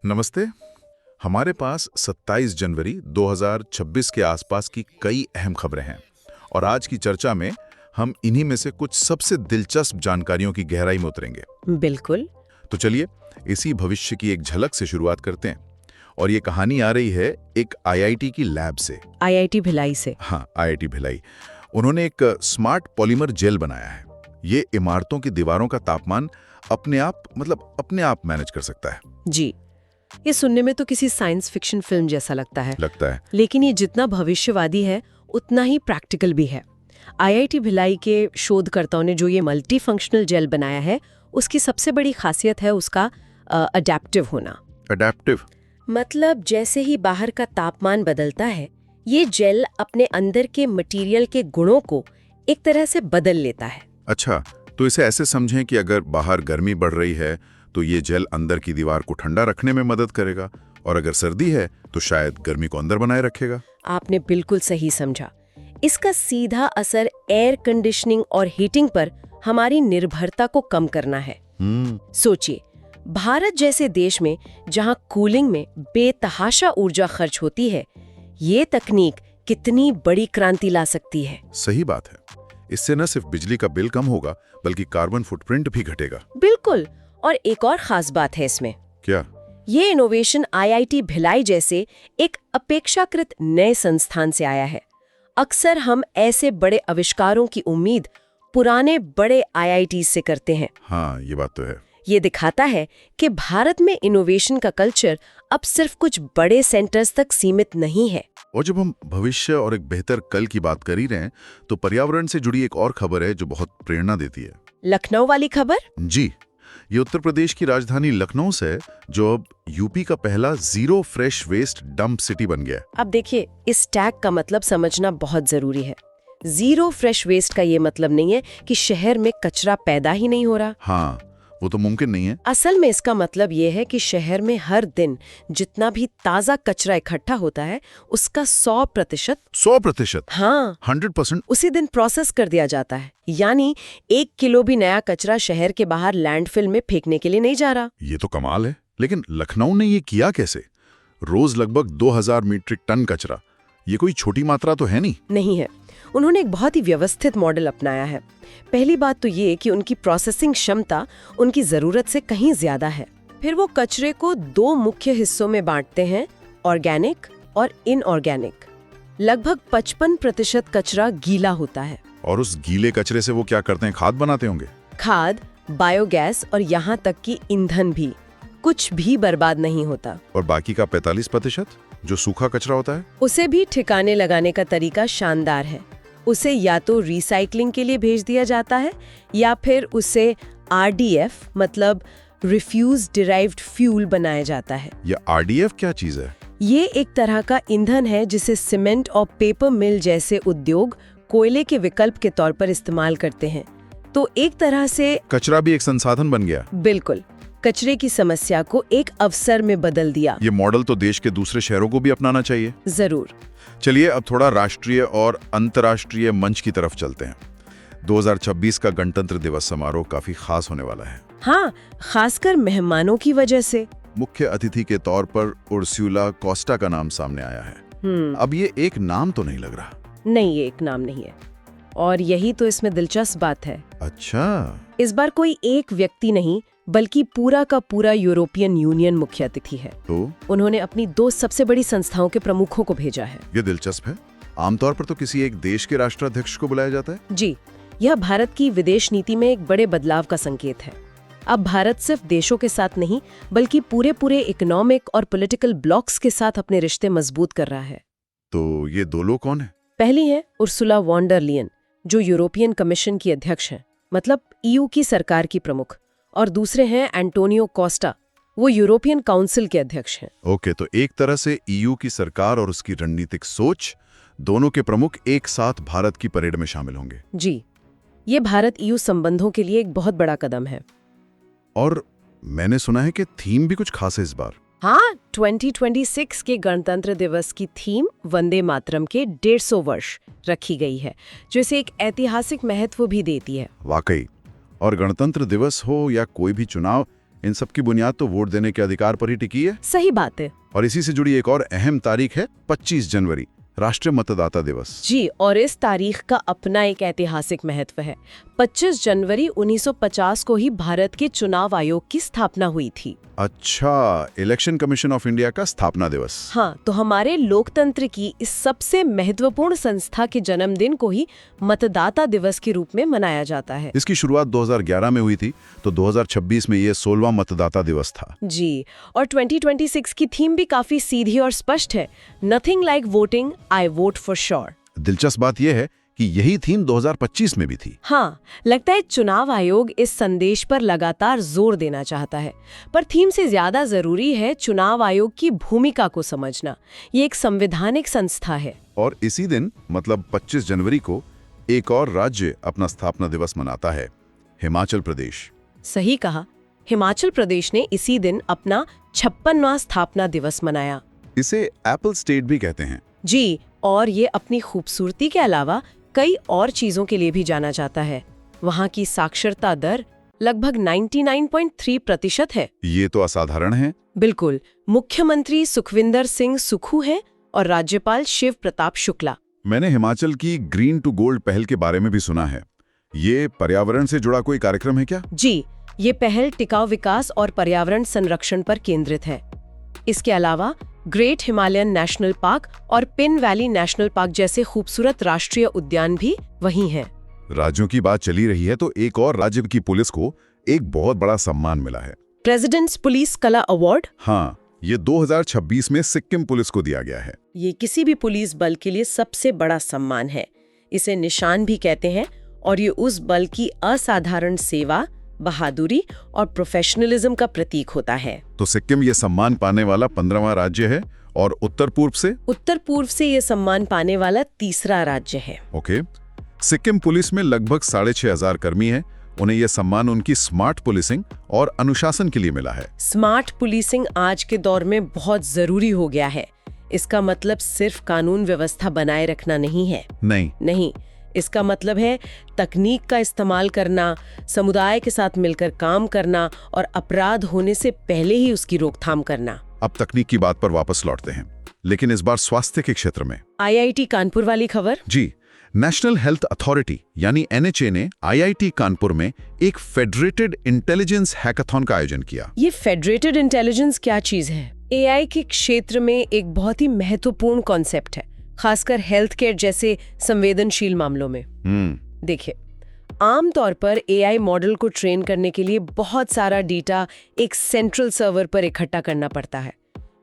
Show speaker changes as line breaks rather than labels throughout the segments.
नमस्ते। हमारे पास 27 जनवरी 2026 के आसपास की कई अहम खबरें हैं और आज की चर्चा में हम इन्हीं में से कुछ सबसे दिलचस्प जानकारियों की गहराई में उतरेंगे।
बिल्कुल।
तो चलिए इसी भविष्य की एक झलक से शुरुआत करते हैं और ये कहानी आ रही है एक आईआईटी की लैब से।
आईआईटी भिलाई से।
हाँ, आईआईटी भिलाई। उन्होंने एक स्मार्ट पॉलीमर जेल बनाया है। ये इमारतों की दीवारों का तापमान अपने आप मैनेज कर सकता है।
जी, ये सुनने में तो किसी साइंस फिक्शन फिल्म जैसा लगता है। लेकिन ये जितना भविष्यवादी है उतना ही प्रैक्टिकल भी है। आईआईटी भिलाई के शोधकर्ताओं ने जो ये मल्टी फंक्शनल जेल बनाया है, उसकी सबसे बड़ी खासियत है उसका अडेप्टिव होना।
अडेप्टिव
मतलब जैसे ही बाहर का तापमान बदलता है, ये जेल अपने अंदर के मटेरियल के गुणों को एक तरह से बदल लेता है।
अच्छा, तो इसे ऐसे समझें कि अगर बाहर गर्मी बढ़ रही है तो ये जेल अंदर की दीवार को ठंडा रखने में मदद करेगा और अगर सर्दी है तो शायद गर्मी को अंदर बनाए रखेगा।
आपने बिल्कुल सही समझा। इसका सीधा असर एयर कंडीशनिंग और हीटिंग पर हमारी निर्भरता को कम करना है। सोचिए, भारत जैसे देश में जहां कूलिंग में बेतहाशा ऊर्जा खर्च होती है, ये तकनीक कितनी बड़ी क्रांति ला सकती है।
सही बात है। इससे न सिर्फ बिजली का बिल कम होगा बल्कि कार्बन फुटप्रिंट भी घटेगा।
बिल्कुल। और एक और खास बात है इसमें।
क्या?
ये इनोवेशन आईआईटी भिलाई जैसे एक अपेक्षाकृत नए संस्थान से आया है। अक्सर हम ऐसे बड़े आविष्कारों की उम्मीद पुराने बड़े आईआईटी से करते हैं।
हाँ, ये बात तो है।
ये दिखाता है कि भारत में इनोवेशन का कल्चर अब सिर्फ कुछ बड़े सेंटर्स तक सीमित नहीं है।
और जब हम भविष्य और एक बेहतर कल की बात कर ही रहे हैं तो पर्यावरण से जुड़ी एक और खबर है जो बहुत प्रेरणा देती है।
लखनऊ वाली खबर?
जी, ये उत्तर प्रदेश की राजधानी लखनऊ से जो अब यूपी का पहला zero fresh waste dump city बन गया है।
अब देखिए, इस टैग का मतलब समझना बहुत जरूरी है। जीरो फ्रेश वेस्ट का ये मतलब नहीं है कि शहर में कचरा पैदा ही नहीं हो रहा।
हाँ, वो तो मुमकिन नहीं है।
असल में इसका मतलब ये है कि शहर में हर दिन जितना भी ताजा कचरा इकट्ठा होता है उसका 100%। हाँ,
100%
उसी दिन प्रोसेस कर दिया जाता है। यानी 1 किलो भी नया कचरा शहर के बाहर लैंडफिल में फेंकने के लिए नहीं जा रहा।
ये तो कमाल है। लेकिन लखनऊ ने ये किया कैसे? रोज लगभग 2000 मीट्रिक टन कचरा, ये कोई छोटी मात्रा तो है
नहीं है। उन्होंने एक बहुत ही व्यवस्थित मॉडल अपनाया है। पहली बात तो ये कि उनकी प्रोसेसिंग क्षमता उनकी जरूरत से कहीं ज्यादा है। फिर वो कचरे को 2 मुख्य हिस्सों में बांटते हैं, ऑर्गेनिक और इनऑर्गेनिक। लगभग 55% कचरा गीला होता है।
और उस गीले कचरे से वो क्या करते हैं? खाद बनाते होंगे।
खाद, बायोगैस और यहाँ तक कि ईंधन भी, कुछ भी बर्बाद नहीं होता।
और बाकी का 45% जो सूखा कचरा होता है,
उसे भी ठिकाने लगाने का तरीका शानदार है। उसे या तो रिसाइकलिंग के लिए भेज दिया जाता है या फिर उसे आरडीएफ मतलब रिफ्यूज डिराइव्ड फ्यूल बनाया जाता है।
ये आरडीएफ क्या चीज है?
ये एक तरह का ईंधन है जिसे सीमेंट और पेपर मिल जैसे उद्योग कोयले के विकल्प के तौर पर इस्तेमाल करते हैं। तो एक तरह से
कचरा भी एक संसाधन बन गया।
बिल्कुल, कचरे की समस्या को एक अवसर में बदल दिया।
ये मॉडल तो देश के दूसरे शहरों को भी अपनाना चाहिए।
जरूर।
चलिए अब थोड़ा राष्ट्रीय और अंतर्राष्ट्रीय मंच की तरफ चलते हैं। 2026 का गणतंत्र दिवस समारोह काफी खास होने वाला है।
हाँ, खासकर मेहमानों की वजह से।
मुख्य अतिथि के तौर पर उर्सुला कोस्टा का नाम सामने आया है। अब ये एक नाम तो नहीं लग रहा।
नहीं, ये एक नाम नहीं है। और यही तो इसमें दिलचस्प बात है।
अच्छा,
इस बार कोई एक व्यक्ति नहीं बल्कि पूरा का पूरा यूरोपियन यूनियन मुख्य अतिथि है।
तो
उन्होंने अपनी 2 सबसे बड़ी संस्थाओं के प्रमुखों को भेजा है।
ये दिलचस्प है। आमतौर पर तो किसी एक देश के राष्ट्राध्यक्ष को बुलाया जाता है।
जी, यह भारत की विदेश नीति में एक बड़े बदलाव का संकेत है। अब भारत सिर्फ देशों के साथ नहीं बल्कि पूरे इकोनॉमिक और पॉलिटिकल ब्लॉक्स के साथ अपने रिश्ते मजबूत कर रहा है।
तो ये 2 लोग कौन है?
पहली है उर्सुला वॉन डर लियन, जो यूरोपियन कमीशन की अध्यक्ष हैं, मतलब ईयू की सरकार की प्रमुख। और दूसरे हैं एंटोनियो कोस्टा, वो यूरोपियन काउंसिल के अध्यक्ष हैं।
ओके, तो एक तरह से ईयू की सरकार और उसकी रणनीतिक सोच, दोनों के प्रमुख एक साथ भारत की परेड में शामिल होंगे।
जी, ये भारत ईयू संबंधों के लिए एक बहुत बड़ा कदम है।
और मैंने सुना है कि थीम भी कुछ खास है इस बार।
हाँ, 2026 के गणतंत्र दिवस की थीम वंदे मातरम के 150 वर्ष रखी गई है, जो इसे एक ऐतिहासिक महत्व भी देती है।
वाकई। और गणतंत्र दिवस हो या कोई भी चुनाव, इन सब की बुनियाद तो वोट देने के अधिकार पर ही टिकी है।
सही बात है।
और इसी से जुड़ी एक और अहम तारीख है 25 जनवरी, राष्ट्रीय मतदाता दिवस।
जी, और इस तारीख का अपना एक ऐतिहासिक महत्व है। 25 जनवरी 1950 को ही भारत के चुनाव आयोग की स्थापना हुई थी।
अच्छा, इलेक्शन कमीशन ऑफ इंडिया का स्थापना दिवस।
हाँ, तो हमारे लोकतंत्र की इस सबसे महत्वपूर्ण संस्था के जन्मदिन को ही मतदाता दिवस के रूप में मनाया जाता है।
इसकी शुरुआत 2011 में हुई थी, तो 2026 में ये 16वां मतदाता दिवस था।
जी, और 2026 की थीम भी काफी सीधी और स्पष्ट है। Nothing like voting, I vote for sure.
दिलचस्प बात यह है कि यही थीम 2025 में भी थी।
हाँ, लगता है चुनाव आयोग इस संदेश पर लगातार जोर देना चाहता है। पर थीम से ज्यादा जरूरी है चुनाव आयोग की भूमिका को समझना। ये एक संवैधानिक संस्था है।
और इसी दिन मतलब 25 जनवरी को एक और राज्य अपना स्थापना दिवस मनाता है, हिमाचल प्रदेश।
सही कहा, हिमाचल प्रदेश ने इसी दिन अपना 56वां स्थापना दिवस मनाया।
इसे एप्पल स्टेट भी कहते हैं।
जी, और ये अपनी खूबसूरती के अलावा कई और चीजों के लिए भी जाना जाता है। वहाँ की साक्षरता दर लगभग 99.3% है।
ये तो असाधारण है।
बिल्कुल। मुख्यमंत्री सुखविंदर सिंह सुक्खू हैं और राज्यपाल शिव प्रताप शुक्ला।
मैंने हिमाचल की ग्रीन टू गोल्ड पहल के बारे में भी सुना है। ये पर्यावरण से जुड़ा कोई कार्यक्रम है क्या?
जी, ये पहल टिकाऊ विकास और पर्यावरण संरक्षण पर केंद्रित है। इसके अलावा ग्रेट हिमालयन नेशनल पार्क और पिन वैली नेशनल पार्क जैसे खूबसूरत राष्ट्रीय उद्यान भी वहीं हैं।
राज्यों की बात चली रही है तो एक और राज्य की पुलिस को एक बहुत बड़ा सम्मान मिला है,
प्रेसिडेंट्स पुलिस कला अवार्ड।
हाँ, ये 2026 में सिक्किम पुलिस को दिया गया है।
ये किसी भी पुलिस बल के लिए सबसे बड़ा सम्मान है। इसे निशान भी कहते हैं और ये उस बल की असाधारण सेवा, बहादुरी और प्रोफेशनलिज्म का प्रतीक होता है।
तो सिक्किम ये सम्मान पाने वाला 15वां राज्य है और उत्तर पूर्व से
ये सम्मान पाने वाला तीसरा राज्य है।
ओके। सिक्किम पुलिस में लगभग 6,500 कर्मी हैं। उन्हें यह सम्मान उनकी स्मार्ट पुलिसिंग और अनुशासन के लिए मिला है।
स्मार्ट पुलिसिंग आज के दौर में बहुत जरूरी हो गया है। इसका मतलब सिर्फ कानून व्यवस्था बनाए रखना नहीं है। नहीं, इसका मतलब है तकनीक का इस्तेमाल करना, समुदाय के साथ मिलकर काम करना और अपराध होने से पहले ही उसकी रोकथाम करना।
अब तकनीक की बात पर वापस लौटते हैं, लेकिन इस बार स्वास्थ्य के क्षेत्र में।
IIT कानपुर वाली खबर।
जी, नेशनल हेल्थ अथॉरिटी यानी NHA ने IIT कानपुर में एक फेडरेटेड इंटेलिजेंस हैकाथॉन का आयोजन किया।
ये फेडरेटेड इंटेलिजेंस क्या चीज है? AI के क्षेत्र में एक बहुत ही महत्वपूर्ण कॉन्सेप्ट है, खासकर हेल्थ केयर जैसे संवेदनशील मामलों में। देखिए, आमतौर पर AI मॉडल को ट्रेन करने के लिए बहुत सारा डेटा एक सेंट्रल सर्वर पर इकट्ठा करना पड़ता है,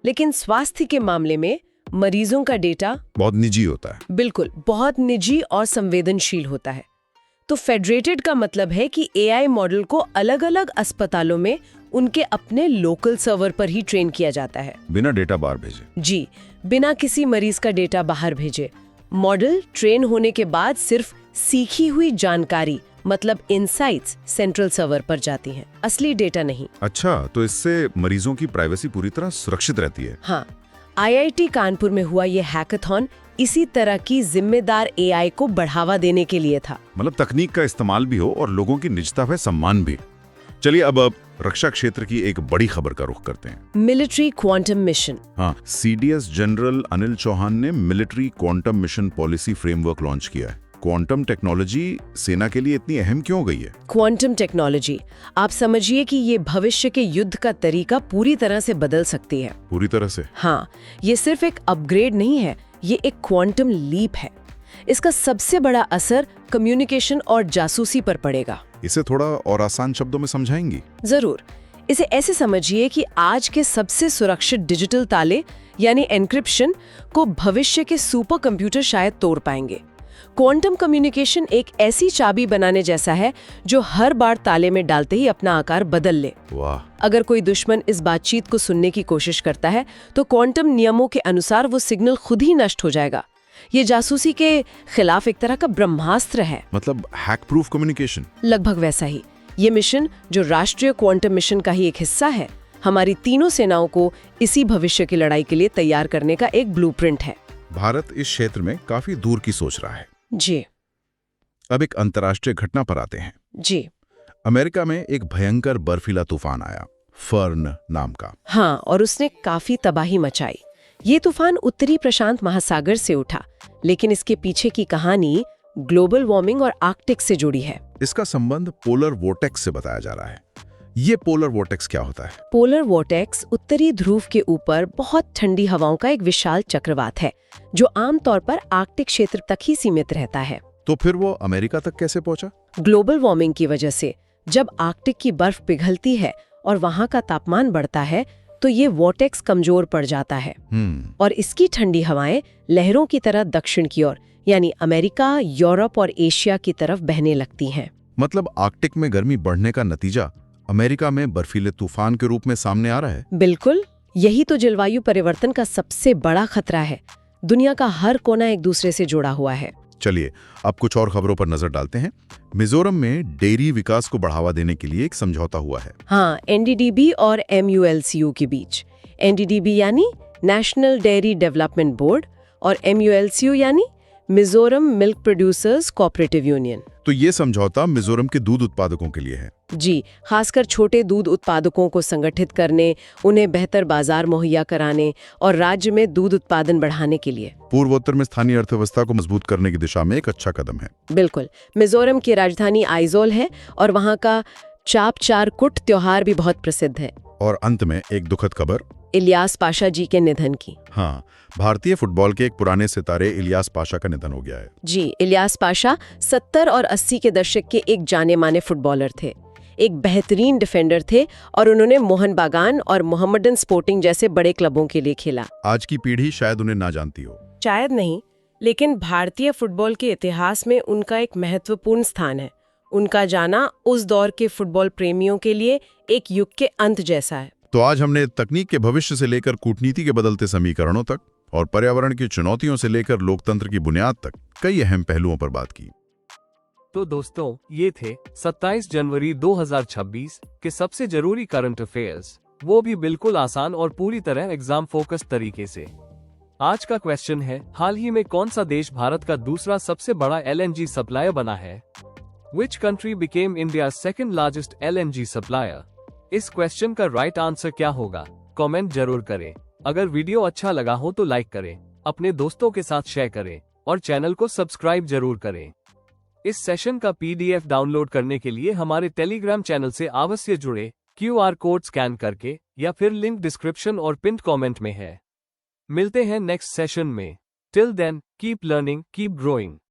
लेकिन स्वास्थ्य के मामले में मरीजों का डेटा
बहुत निजी होता है।
बिल्कुल, बहुत निजी और संवेदनशील होता है। तो फेडरेटेड का मतलब है कि AI मॉडल को अलग-अलग अस्पतालों में उनके अपने लोकल सर्वर पर ही ट्रेन किया जाता है,
बिना डेटा बाहर भेजे।
जी, बिना किसी मरीज का डेटा बाहर भेजे। मॉडल ट्रेन होने के बाद सिर्फ सीखी हुई जानकारी मतलब इनसाइट्स सेंट्रल सर्वर पर जाती हैं, असली डेटा नहीं।
अच्छा, तो इससे मरीजों की प्राइवेसी पूरी तरह सुरक्षित रहती है।
हाँ, IIT कानपुर में हुआ ये हैकाथॉन इसी तरह की जिम्मेदार AI को बढ़ावा देने के लिए था।
मतलब तकनीक का इस्तेमाल भी हो और लोगों की निजता पे सम्मान भी। चलिए अब रक्षा क्षेत्र की एक बड़ी खबर का रुख करते हैं।
Military quantum mission.
हाँ, CDS जनरल अनिल चौहान ने military quantum mission policy framework launch किया है। क्वांटम टेक्नोलॉजी सेना के लिए इतनी अहम क्यों हो गई है?
क्वांटम टेक्नोलॉजी, आप समझिए कि ये भविष्य के युद्ध का तरीका पूरी तरह से बदल सकती है।
पूरी तरह से?
हाँ, ये सिर्फ एक अपग्रेड नहीं है, ये एक क्वांटम लीप है। इसका सबसे बड़ा असर कम्युनिकेशन और जासूसी पर पड़ेगा।
इसे थोड़ा और आसान शब्दों में समझाएंगी?
जरूर। इसे ऐसे समझिए कि आज के सबसे सुरक्षित डिजिटल ताले यानी एन्क्रिप्शन को भविष्य के सुपर कंप्यूटर शायद तोड़ पाएंगे। क्वांटम कम्युनिकेशन एक ऐसी चाबी बनाने जैसा है जो हर बार ताले में डालते ही अपना आकार बदल ले।
वाह!
अगर कोई दुश्मन इस बातचीत को सुनने की कोशिश करता है तो क्वांटम नियमों के अनुसार वो सिग्नल खुद ही नष्ट हो जाएगा। ये जासूसी के खिलाफ एक तरह का ब्रह्मास्त्र है।
मतलब हैक प्रूफ कम्युनिकेशन?
लगभग वैसा ही। ये मिशन, जो राष्ट्रीय क्वांटम मिशन का ही एक हिस्सा है, हमारी तीनों सेनाओं को इसी भविष्य की लड़ाई के लिए तैयार करने का एक ब्लूप्रिंट है।
भारत इस क्षेत्र में काफी दूर की सोच रहा है।
जी।
अब एक अंतर्राष्ट्रीय घटना पर आते हैं।
जी।
अमेरिका में एक भयंकर बर्फीला तूफान आया, फर्न नाम का।
हाँ, और उसने काफी तबाही मचाई। ये तूफान उत्तरी प्रशांत महासागर से उठा, लेकिन इसके पीछे की कहानी ग्लोबल वार्मिंग और आर्कटिक से जुड़ी है।
इसका संबंध पोलर वोर्टेक्स से बताया जा रहा है। ये पोलर वोर्टेक्स क्या होता है?
पोलर वोर्टेक्स उत्तरी ध्रुव के ऊपर बहुत ठंडी हवाओं का एक विशाल चक्रवात है, जो आमतौर पर आर्कटिक क्षेत्र तक ही सीमित रहता है।
तो फिर वो अमेरिका तक कैसे पहुंचा?
ग्लोबल वार्मिंग की वजह से जब आर्कटिक की बर्फ पिघलती है और वहां का तापमान बढ़ता है, तो ये वोर्टेक्स कमजोर पड़ जाता है और इसकी ठंडी हवाएं लहरों की तरह दक्षिण की ओर, यानी अमेरिका, यूरोप और एशिया की तरफ बहने लगती हैं।
मतलब आर्कटिक में गर्मी बढ़ने का नतीजा अमेरिका में बर्फीले तूफान के रूप में सामने आ रहा है।
बिल्कुल, यही तो जलवायु परिवर्तन का सबसे बड़ा खतरा है। दुनिया का हर कोना एक दूसरे से जुड़ा हुआ है।
चलिए अब कुछ और खबरों पर नजर डालते हैं। मिजोरम में डेयरी विकास को बढ़ावा देने के लिए एक समझौता हुआ है।
हाँ, एनडीडीबी और MULCU के बीच। एनडीडीबी यानी नेशनल डेयरी डेवलपमेंट बोर्ड और MULCU यानी Mizoram milk producers cooperative union.
तो ये समझौता मिजोरम के दूध उत्पादकों के लिए है।
जी, खासकर छोटे दूध उत्पादकों को संगठित करने, उन्हें बेहतर बाजार मुहैया कराने और राज्य में दूध उत्पादन बढ़ाने के लिए।
पूर्वोत्तर में स्थानीय अर्थव्यवस्था को मजबूत करने की दिशा में एक अच्छा कदम है।
बिल्कुल। मिजोरम की राजधानी आइजोल है और वहाँ का चाप चार कुट त्योहार भी बहुत प्रसिद्ध है।
और अंत में एक दुखद खबर,
इलियास पाशा जी के निधन की।
हाँ, भारतीय फुटबॉल के एक पुराने सितारे इलियास पाशा का निधन हो गया है।
जी, इलियास पाशा 70 और 80 के दशक के एक जाने माने फुटबॉलर थे। एक बेहतरीन डिफेंडर थे और उन्होंने मोहन बागान और मोहम्मडन स्पोर्टिंग जैसे बड़े क्लबों के लिए खेला।
आज की पीढ़ी शायद उन्हें ना जानती हो।
शायद नहीं, लेकिन भारतीय फुटबॉल के इतिहास में उनका एक महत्वपूर्ण स्थान है। उनका जाना उस दौर के फुटबॉल प्रेमियों के लिए एक युग के अंत जैसा है।
तो आज हमने तकनीक के भविष्य से लेकर कूटनीति के बदलते समीकरणों तक और पर्यावरण की चुनौतियों से लेकर लोकतंत्र की बुनियाद तक कई अहम पहलुओं पर बात की।
तो दोस्तों, ये थे 27 जनवरी 2026 के सबसे जरूरी करंट अफेयर्स, वो भी बिल्कुल आसान और पूरी तरह एग्जाम फोकस तरीके से। आज का क्वेश्चन है, हाल ही में कौन सा देश भारत का दूसरा सबसे बड़ा LNG सप्लायर बना है? Which country became India's second largest LNG supplier? इस क्वेश्चन का राइट आंसर क्या होगा? कमेंट जरूर करें। अगर वीडियो अच्छा लगा हो तो लाइक करें, अपने दोस्तों के साथ शेयर करें और चैनल को सब्सक्राइब जरूर करें। इस सेशन का PDF डाउनलोड करने के लिए हमारे टेलीग्राम चैनल से अवश्य जुड़े, QR कोड स्कैन करके, या फिर लिंक डिस्क्रिप्शन और पिन कमेंट में है। मिलते हैं नेक्स्ट सेशन में। Till then, keep learning, keep growing.